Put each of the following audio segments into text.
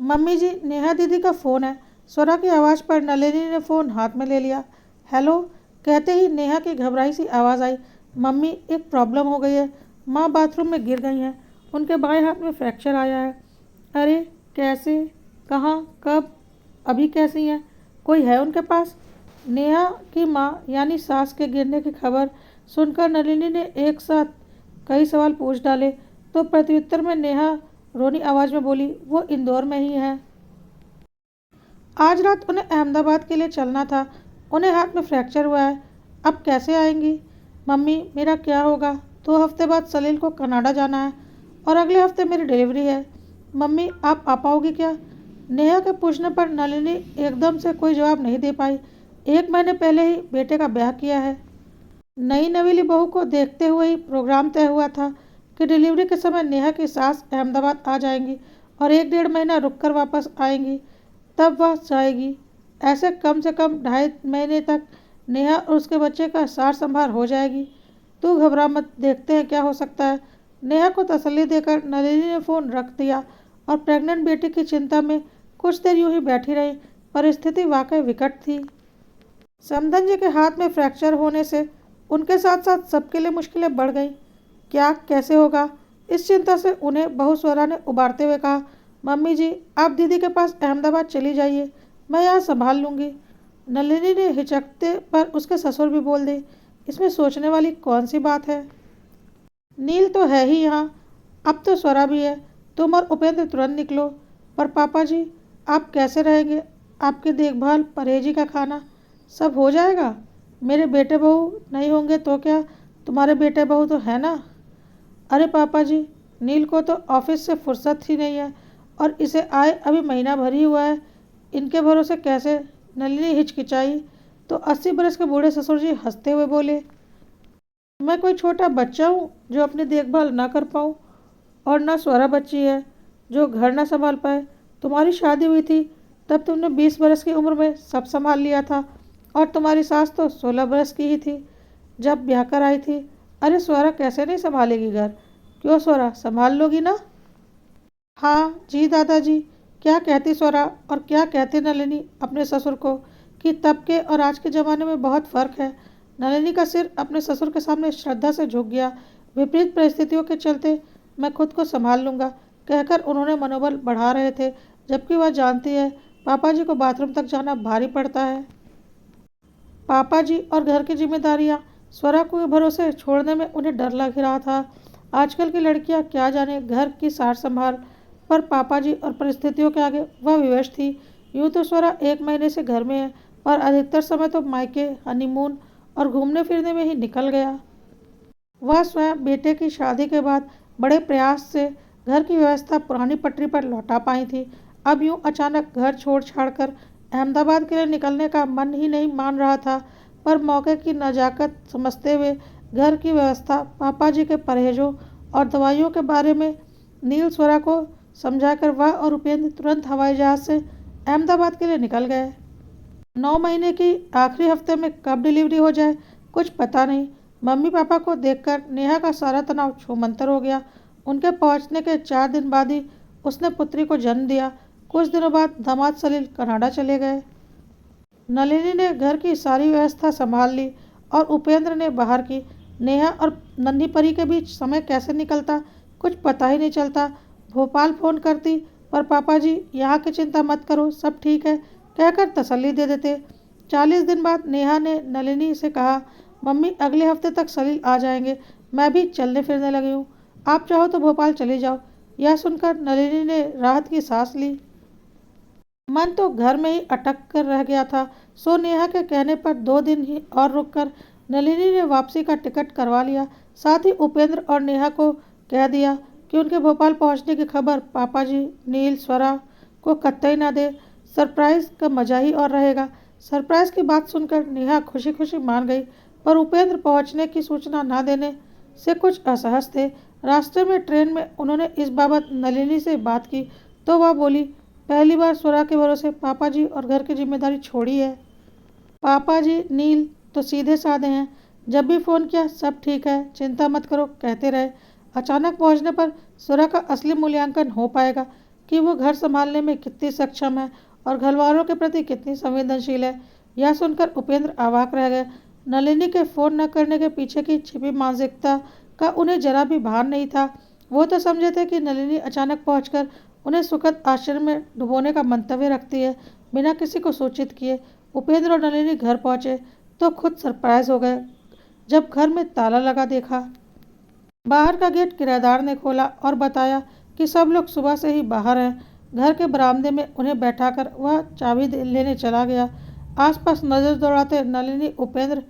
Mummy जी, नेहा दीदी का phone है। स्वरा की आवाज़ पर नलिनी ने फ़ोन हाथ में ले लिया। हेलो कहते ही नेहा की घबराई सी आवाज़ आई। मम्मी, एक प्रॉब्लम हो गई है। माँ बाथरूम में गिर गई हैं। उनके बाएं हाथ में फ्रैक्चर आया है। अरे, कैसे? कहाँ? कब? अभी कैसी हैं? कोई है उनके पास? नेहा की माँ यानी सास के गिरने की खबर सुनकर नलिनी ने एक साथ कई सवाल पूछ डाले। तो प्रत्युत्तर में नेहा रोनी आवाज़ में बोली, वो इंदौर में ही है। आज रात उन्हें अहमदाबाद के लिए चलना था। उन्हें हाथ में फ्रैक्चर हुआ है। अब कैसे आएंगी? मम्मी, मेरा क्या होगा? 2 हफ्ते बाद सलील को कनाडा जाना है और अगले हफ्ते मेरी डिलीवरी है। मम्मी, आप आ पाओगी क्या? नेहा के पूछने पर नलिनी एकदम से कोई जवाब नहीं दे पाई। 1 महीने पहले ही बेटे का ब्याह किया है। नई नवेली बहू को देखते हुए ही प्रोग्राम तय हुआ था कि डिलीवरी के समय नेहा की सास अहमदाबाद आ जाएंगी और 1 डेढ़ महीना रुककर वापस आएंगी। तब वह जाएगी। ऐसे कम से कम 2.5 महीने तक नेहा और उसके बच्चे का सार संभार हो जाएगी। तू घबरा मत, देखते हैं क्या हो सकता है। नेहा को तसल्ली देकर नलिनी ने फ़ोन रख दिया और प्रेग्नेंट बेटी की चिंता में कुछ देर यूं ही बैठी रही। परिस्थिति वाकई विकट थी। समधन जी के हाथ में फ्रैक्चर होने से उनके साथ साथ सबके लिए मुश्किलें बढ़ गईं। क्या कैसे होगा, इस चिंता से उन्हें बहू स्वरा ने उबारते हुए कहा, मम्मी जी, आप दीदी के पास अहमदाबाद चली जाइए, मैं यहाँ संभाल लूँगी। नलिनी ने हिचकते पर उसके ससुर भी बोल दी, इसमें सोचने वाली कौन सी बात है। नील तो है ही यहाँ, अब तो स्वरा भी है। तुम और उपेंद्र तुरंत निकलो। पर पापा जी, आप कैसे रहेंगे? आपकी देखभाल, परहेजी का खाना सब हो जाएगा? मेरे बेटे बहू नहीं होंगे तो क्या, तुम्हारे बेटे बहू तो है ना। अरे पापा जी, नील को तो ऑफिस से फुर्सत ही नहीं है और इसे आए अभी महीना भर ही हुआ है। इनके भरोसे कैसे? नलिनी हिचकिचाई तो 80 बरस के बूढ़े ससुर जी हंसते हुए बोले, मैं कोई छोटा बच्चा हूँ जो अपनी देखभाल ना कर पाऊँ? और ना स्वरा बच्ची है जो घर ना संभाल पाए। तुम्हारी शादी हुई थी तब तुमने 20 बरस की उम्र में सब संभाल लिया था और तुम्हारी सास तो 16 बरस की ही थी जब ब्याह कर आई थी। अरे स्वरा कैसे नहीं संभालेगी घर? क्यों स्वरा, संभाल लोगी ना? हाँ जी दादाजी। क्या कहती स्वरा और क्या कहती नलिनी अपने ससुर को कि तब के और आज के ज़माने में बहुत फ़र्क है। नलिनी का सिर अपने ससुर के सामने श्रद्धा से झुक गया। विपरीत परिस्थितियों के चलते मैं खुद को संभाल लूँगा कहकर उन्होंने मनोबल बढ़ा रहे थे, जबकि वह जानती है पापा जी को बाथरूम तक जाना भारी पड़ता है। पापा जी और घर की जिम्मेदारियां स्वरा को भरोसे छोड़ने में उन्हें डर लग रहा था। आजकल की लड़कियां क्या जाने घर की सार संभाल, पर पापा जी और परिस्थितियों के आगे वह विवश थी। यूं तो स्वरा 1 महीने से घर में है और अधिकतर समय तो मायके, हनीमून और घूमने फिरने में ही निकल गया। वह स्वयं बेटे की शादी के बाद बड़े प्रयास से घर की व्यवस्था पुरानी पटरी पर लौटा पाई थी। अब यूं अचानक घर छोड़ छाड़ कर अहमदाबाद के लिए निकलने का मन ही नहीं मान रहा था। पर मौके की नज़ाकत समझते हुए घर की व्यवस्था, पापा जी के परहेजों और दवाइयों के बारे में नील स्वरा को समझाकर वह और उपेंद्र तुरंत हवाई जहाज़ से अहमदाबाद के लिए निकल गए। 9 महीने की आखिरी हफ्ते में कब डिलीवरी हो जाए कुछ पता नहीं। मम्मी पापा को देखकर नेहा का सारा तनाव छूमंतर हो गया। उनके पहुंचने के 4 दिन बाद ही उसने पुत्री को जन्म दिया। कुछ दिनों बाद दामाद सलील कनाडा चले गए। नलिनी ने घर की सारी व्यवस्था संभाल ली और उपेंद्र ने बाहर की। नेहा और नन्ही परी के बीच समय कैसे निकलता कुछ पता ही नहीं चलता। भोपाल फ़ोन करती पर पापा जी यहाँ की चिंता मत करो, सब ठीक है कहकर तसल्ली दे देते। 40 दिन बाद नेहा ने नलिनी से कहा, मम्मी अगले हफ्ते तक सलील आ जाएंगे, मैं भी चलने फिरने लगी हूँ, आप चाहो तो भोपाल चली जाओ। यह सुनकर नलिनी ने राहत की सांस ली। मन तो घर में ही अटक कर रह गया था। सो नेहा के कहने पर 2 दिन ही और रुककर नलिनी ने वापसी का टिकट करवा लिया। साथ ही उपेंद्र और नेहा को कह दिया कि उनके भोपाल पहुंचने की खबर पापा जी, नील, स्वरा को कतई ना दे। सरप्राइज का मजा ही और रहेगा। सरप्राइज की बात सुनकर नेहा खुशी खुशी मान गई, पर उपेंद्र पहुंचने की सूचना न देने से कुछ असहज थे। रास्ते में ट्रेन में उन्होंने इस बाबत नलिनी से बात की तो वह बोली, पहली बार स्वरा के भरोसे पापा जी और घर की जिम्मेदारी छोड़ी है। पापा जी नील तो सीधे साधे हैं, जब भी फ़ोन किया सब ठीक है, चिंता मत करो कहते रहे। अचानक पहुंचने पर स्वरा का असली मूल्यांकन हो पाएगा। कि वो घर संभालने में कितनी सक्षम है और घरवालों के प्रति कितनी संवेदनशील है। यह सुनकर उपेंद्र अवाक रह गए। नलिनी के फ़ोन न करने के पीछे की छिपी मानसिकता का उन्हें जरा भी भान नहीं था। वो तो समझे थे कि नलिनी अचानक पहुंचकर उन्हें सुखद आश्चर्य में डुबोने का मंतव्य रखती है, बिना किसी को सूचित किए। उपेंद्र और नलिनी घर पहुंचे तो खुद सरप्राइज हो गए जब घर में ताला लगा देखा। बाहर का गेट किराएदार ने खोला और बताया कि सब लोग सुबह से ही बाहर हैं। घर के बरामदे में उन्हें बैठाकर वह चाबी लेने चला गया। आसपास नजर दौड़ाते नलिनी उपेंद्र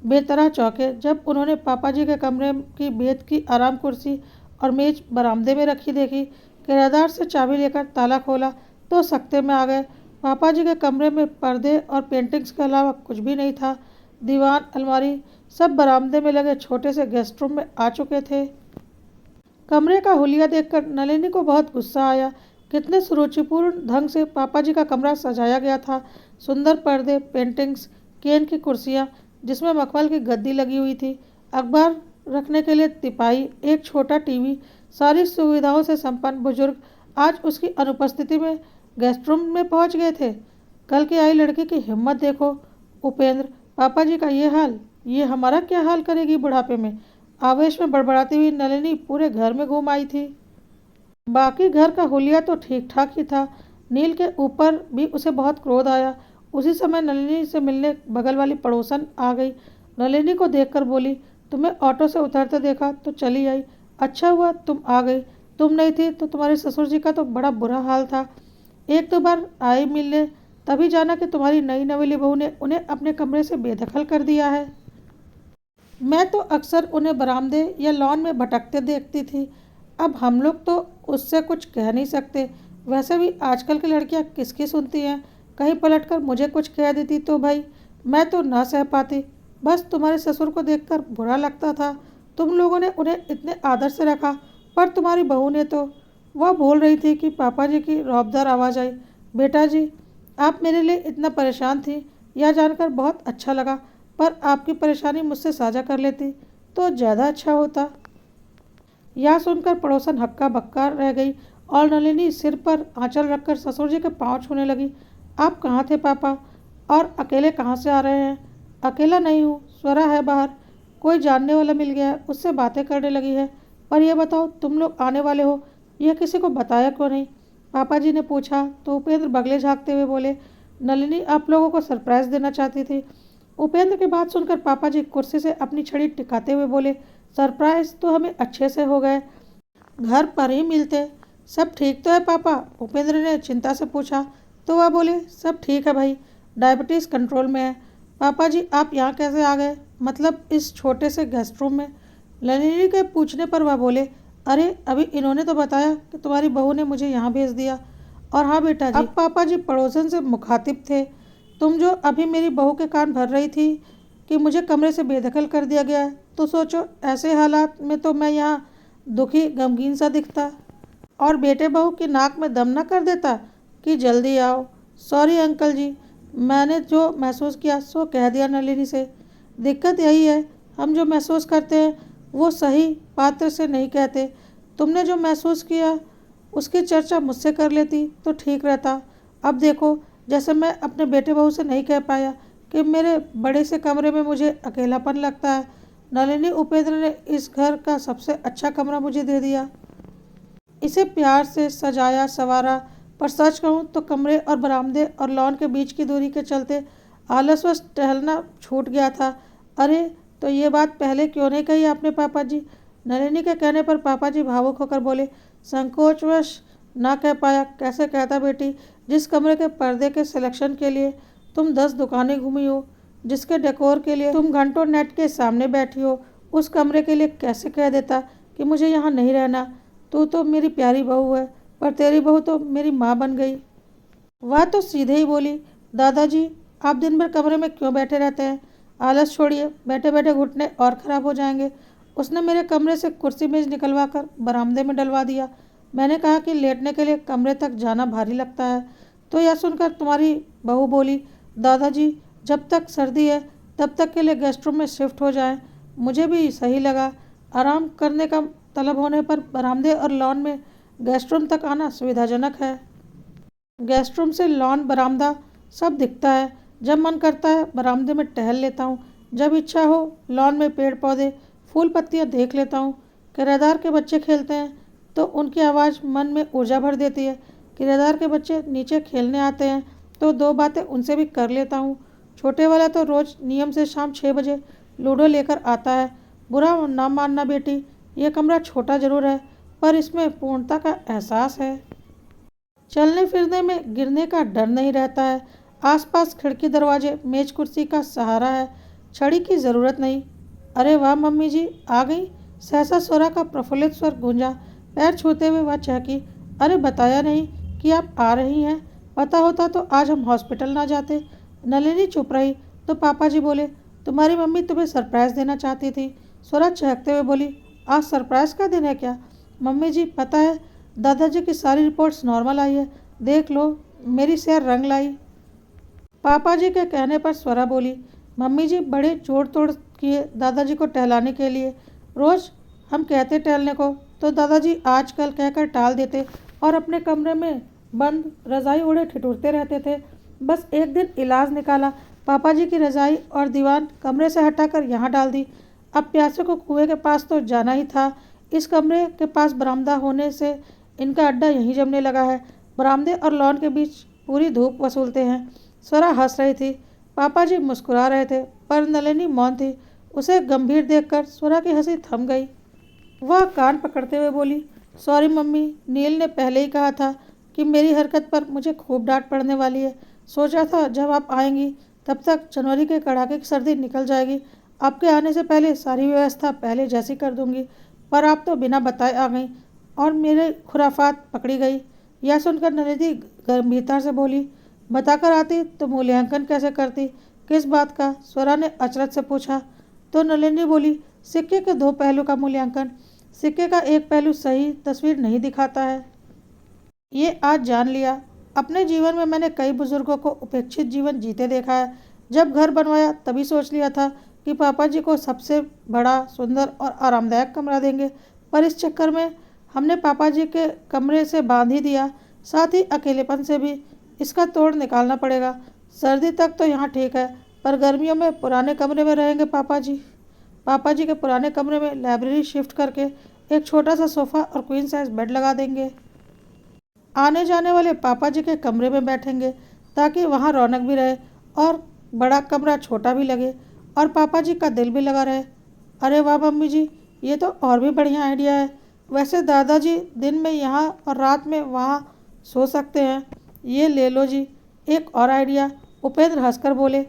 बेतरह चौंके जब उन्होंने पापा जी के कमरे की बेत की आराम कुर्सी और मेज बरामदे में रखी देखी। किराएदार से चाबी लेकर ताला खोला तो सकते में आ गए। पापा जी के कमरे में पर्दे और पेंटिंग्स के अलावा कुछ भी नहीं था। दीवान, अलमारी सब बरामदे में लगे छोटे से गेस्ट रूम में आ चुके थे। कमरे का हुलिया देखकर नलिनी को बहुत गुस्सा आया। कितने सुरुचिपूर्ण ढंग से पापा जी का कमरा सजाया गया था। सुंदर पर्दे, पेंटिंग्स, केन की कुर्सियाँ जिसमें मखमल की गद्दी लगी हुई थी, अखबार रखने के लिए तिपाई, एक छोटा टीवी, सारी सुविधाओं से संपन्न बुजुर्ग आज उसकी अनुपस्थिति में गेस्ट रूम में पहुंच गए थे। कल की आई लड़की की हिम्मत देखो। उपेंद्र, पापा जी का ये हाल, ये हमारा क्या हाल करेगी बुढ़ापे में। आवेश में बड़बड़ाती हुई नलिनी पूरे घर में घूम आई थी। बाकी घर का हुलिया तो ठीक ठाक ही था। नील के ऊपर भी उसे बहुत क्रोध आया। उसी समय नलिनी से मिलने बगल वाली पड़ोसन आ गई। नलिनी को देखकर बोली, तुम्हें ऑटो से उतरते देखा तो चली आई। अच्छा हुआ तुम आ गई। तुम नहीं थी तो तुम्हारे ससुर जी का तो बड़ा बुरा हाल था। एक दो बार आई मिलने, तभी जाना कि तुम्हारी नई नवेली बहू ने उन्हें अपने कमरे से बेदखल कर दिया है। मैं तो अक्सर उन्हें बरामदे या लॉन में भटकते देखती थी। अब हम लोग तो उससे कुछ कह नहीं सकते। वैसे भी आजकल की लड़कियां किसकी सुनती हैं। कहीं पलटकर मुझे कुछ कह देती तो भाई मैं तो ना सह पाती। बस तुम्हारे ससुर को देखकर बुरा लगता था। तुम लोगों ने उन्हें इतने आदर से रखा, पर तुम्हारी बहू ने तो। वह बोल रही थी कि पापा जी की रौबदार आवाज़ आई, बेटा जी आप मेरे लिए इतना परेशान थी, यह जानकर बहुत अच्छा लगा, पर आपकी परेशानी मुझसे साझा कर लेती तो ज़्यादा अच्छा होता। यह सुनकर पड़ोसन हक्का बक्का रह गई और नलिनी सिर पर आंचल रखकर ससुर जी के पाँव छूने लगी। आप कहाँ थे पापा, और अकेले कहाँ से आ रहे हैं। अकेला नहीं हूँ, स्वरा है बाहर, कोई जानने वाला मिल गया है, उससे बातें करने लगी है। पर यह बताओ तुम लोग आने वाले हो, यह किसी को बताया क्यों नहीं। पापा जी ने पूछा तो उपेंद्र बगले झाँकते हुए बोले, नलिनी आप लोगों को सरप्राइज़ देना चाहती थी। उपेंद्र की बात सुनकर पापा जी कुर्सी से अपनी छड़ी टिकाते हुए बोले, सरप्राइज तो हमें अच्छे से हो गए, घर पर ही मिलते। सब ठीक तो है पापा, उपेंद्र ने चिंता से पूछा तो वह बोले, सब ठीक है भाई, डायबिटीज़ कंट्रोल में है। पापा जी आप यहाँ कैसे आ गए, मतलब इस छोटे से गेस्ट रूम में। नलिनी के पूछने पर वह बोले, अरे अभी इन्होंने तो बताया कि तुम्हारी बहू ने मुझे यहाँ भेज दिया। और हाँ बेटा जी, अब पापा जी पड़ोसन से मुखातिब थे। तुम जो अभी मेरी बहू के कान भर रही थी कि मुझे कमरे से बेदखल कर दिया गया है, तो सोचो ऐसे हालात में तो मैं यहाँ दुखी गमगीन सा दिखता और बेटे बहू की नाक में दम न कर देता कि जल्दी आओ। सॉरी अंकल जी, मैंने जो महसूस किया सो कह दिया नलिनी से। दिक्कत यही है, हम जो महसूस करते हैं वो सही पात्र से नहीं कहते। तुमने जो महसूस किया उसकी चर्चा मुझसे कर लेती तो ठीक रहता। अब देखो, जैसे मैं अपने बेटे बहू से नहीं कह पाया कि मेरे बड़े से कमरे में मुझे अकेलापन लगता है, नलिनी उपेंद्र ने इस घर का सबसे अच्छा कमरा मुझे दे दिया। इसे प्यार से सजाया संवारा, पर सच कहूँ तो कमरे और बरामदे और लॉन के बीच की दूरी के चलते आलसवश टहलना छूट गया था। अरे तो ये बात पहले क्यों नहीं कही आपने पापा जी। नलिनी के कहने पर पापा जी भावुक होकर बोले, संकोचवश ना कह पाया, कैसे कहता बेटी। जिस कमरे के पर्दे के सिलेक्शन के लिए तुम 10 दुकानें घूमी हो, जिसके डेकोर के लिए तुम घंटों नेट के सामने बैठी हो, उस कमरे के लिए कैसे कह देता कि मुझे यहाँ नहीं रहना। तू तो मेरी प्यारी बहू है, पर तेरी बहू तो मेरी माँ बन गई। वह तो सीधे ही बोली, दादाजी आप दिन भर कमरे में क्यों बैठे रहते हैं, आलस छोड़िए, बैठे बैठे घुटने और ख़राब हो जाएंगे। उसने मेरे कमरे से कुर्सी मेज निकलवा कर बरामदे में डलवा दिया। मैंने कहा कि लेटने के लिए कमरे तक जाना भारी लगता है। तो यह सुनकर तुम्हारी बहू बोली, दादाजी जब तक सर्दी है तब तक के लिए गेस्ट रूम में शिफ्ट हो जाएं। मुझे भी सही लगा। आराम करने का तलब होने पर बरामदे और लॉन में गेस्ट रूम तक आना सुविधाजनक है। गेस्ट रूम से लॉन, बरामदा सब दिखता है। जब मन करता है बरामदे में टहल लेता हूँ, जब इच्छा हो लॉन में पेड़ पौधे, फूल पत्तियाँ देख लेता हूँ। किराएदार के बच्चे खेलते हैं तो उनकी आवाज़ मन में ऊर्जा भर देती है। किराएदार के बच्चे नीचे खेलने आते हैं तो दो बातें उनसे भी कर लेता हूँ। छोटे वाला तो रोज़ नियम से शाम 6 बजे लूडो लेकर आता है। बुरा ना मानना बेटी, ये कमरा छोटा ज़रूर है पर इसमें पूर्णता का एहसास है। चलने फिरने में गिरने का डर नहीं रहता है। आसपास खिड़की, दरवाजे, मेज कुर्सी का सहारा है। छड़ी की ज़रूरत नहीं। अरे वाह मम्मी जी आ गई। सहसा स्वरा का प्रफुल्लित स्वर गूंजा। पैर छूते हुए वह चहकी। अरे बताया नहीं कि आप आ रही हैं। पता होता तो आज हम हॉस्पिटल ना जाते। नलिनी चुप रही तो पापा जी बोले, तुम्हारी मम्मी तुम्हें सरप्राइज़ देना चाहती थी। स्वरा चहकते हुए बोली, आज सरप्राइज़ का दिन है क्या? मम्मी जी पता है, दादाजी की सारी रिपोर्ट्स नॉर्मल आई है। देख लो, मेरी सेहत रंग लाई। पापा जी के कहने पर स्वरा बोली, मम्मी जी बड़े जोड़ तोड़ किए दादाजी को टहलाने के लिए। रोज़ हम कहते टहलने को तो दादाजी आजकल कहकर टाल देते और अपने कमरे में बंद रज़ाई ओढ़े ठिठुरते रहते थे। बस एक दिन इलाज निकाला, पापा जी की रज़ाई और दीवान कमरे से हटाकर यहाँ डाल दी। अब प्यासे को कुएं के पास तो जाना ही था। इस कमरे के पास बरामदा होने से इनका अड्डा यहीं जमने लगा है। बरामदे और लॉन के बीच पूरी धूप वसूलते हैं। स्वरा हंस रही थी, पापा जी मुस्कुरा रहे थे, पर नलिनी मौन थी। उसे गंभीर देखकर स्वरा की हंसी थम गई। वह कान पकड़ते हुए बोली, सॉरी मम्मी, नील ने पहले ही कहा था कि मेरी हरकत पर मुझे खूब डांट पड़ने वाली है। सोचा था जब आप आएंगी तब तक जनवरी के कड़ाके की सर्दी निकल जाएगी। आपके आने से पहले सारी व्यवस्था पहले जैसी कर दूंगी, पर आप तो बिना बताए आ गई और मेरे खुराफात पकड़ी गई। यह सुनकर नलिनी गंभीरता से बोली, बताकर आती तो मूल्यांकन कैसे करती? किस बात का? स्वरा ने अचरज से पूछा। तो नलिनी बोली, सिक्के के दो पहलू का मूल्यांकन। सिक्के का एक पहलू सही तस्वीर नहीं दिखाता है, ये आज जान लिया। अपने जीवन में मैंने कई बुजुर्गों को उपेक्षित जीवन जीते देखा है। जब घर बनवाया तभी सोच लिया था कि पापा जी को सबसे बड़ा, सुंदर और आरामदायक कमरा देंगे, पर इस चक्कर में हमने पापा जी के कमरे से बांध ही दिया, साथ ही अकेलेपन से भी। इसका तोड़ निकालना पड़ेगा। सर्दी तक तो यहाँ ठीक है, पर गर्मियों में पुराने कमरे में रहेंगे पापा जी। पापा जी के पुराने कमरे में लाइब्रेरी शिफ्ट करके एक छोटा सा सोफ़ा और क्वीन साइज बेड लगा देंगे। आने जाने वाले पापा जी के कमरे में बैठेंगे ताकि वहाँ रौनक भी रहे और बड़ा कमरा छोटा भी लगे और पापा जी का दिल भी लगा रहे। अरे वाह मम्मी जी, ये तो और भी बढ़िया आइडिया है। वैसे दादाजी दिन में यहाँ और रात में वहाँ सो सकते हैं। ये ले लो जी, एक और आइडिया। उपेंद्र हंसकर बोले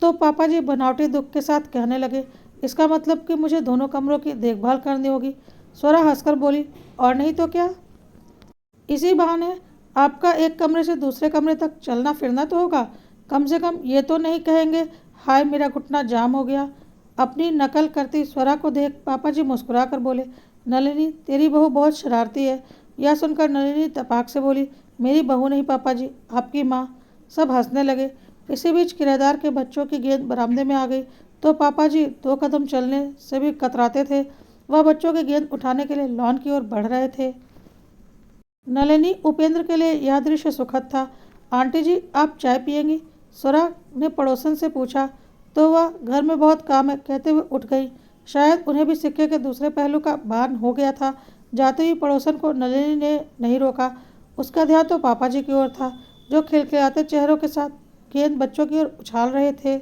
तो पापा जी बनावटी दुख के साथ कहने लगे, इसका मतलब कि मुझे दोनों कमरों की देखभाल करनी होगी। स्वरा हंसकर बोली, और नहीं तो क्या, इसी बहाने आपका एक कमरे से दूसरे कमरे तक चलना फिरना तो होगा। कम से कम ये तो नहीं कहेंगे, हाय मेरा घुटना जाम हो गया। अपनी नकल करती स्वरा को देख पापा जी मुस्कुरा कर बोले, नलिनी तेरी बहू बहुत शरारती है। यह सुनकर नलिनी तपाक से बोली, मेरी बहू नहीं पापा जी, आपकी माँ। सब हंसने लगे। इसी बीच किराएदार के बच्चों की गेंद बरामदे में आ गई तो पापा जी 2 कदम चलने से भी कतराते थे। वह बच्चों की गेंद उठाने के लिए लॉन की ओर बढ़ रहे थे। नलिनी, उपेंद्र के लिए यह दृश्य सुखद था। आंटी जी आप चाय पियेंगी? स्वरा ने पड़ोसन से पूछा तो वह घर में बहुत काम है कहते हुए उठ गई। शायद उन्हें भी सिक्के के दूसरे पहलू का भान हो गया था। जाते ही पड़ोसन को नलिनी ने नहीं रोका। उसका ध्यान तो पापा जी की ओर था जो खिलखिलाते चेहरों के साथ गेंद बच्चों की ओर उछाल रहे थे।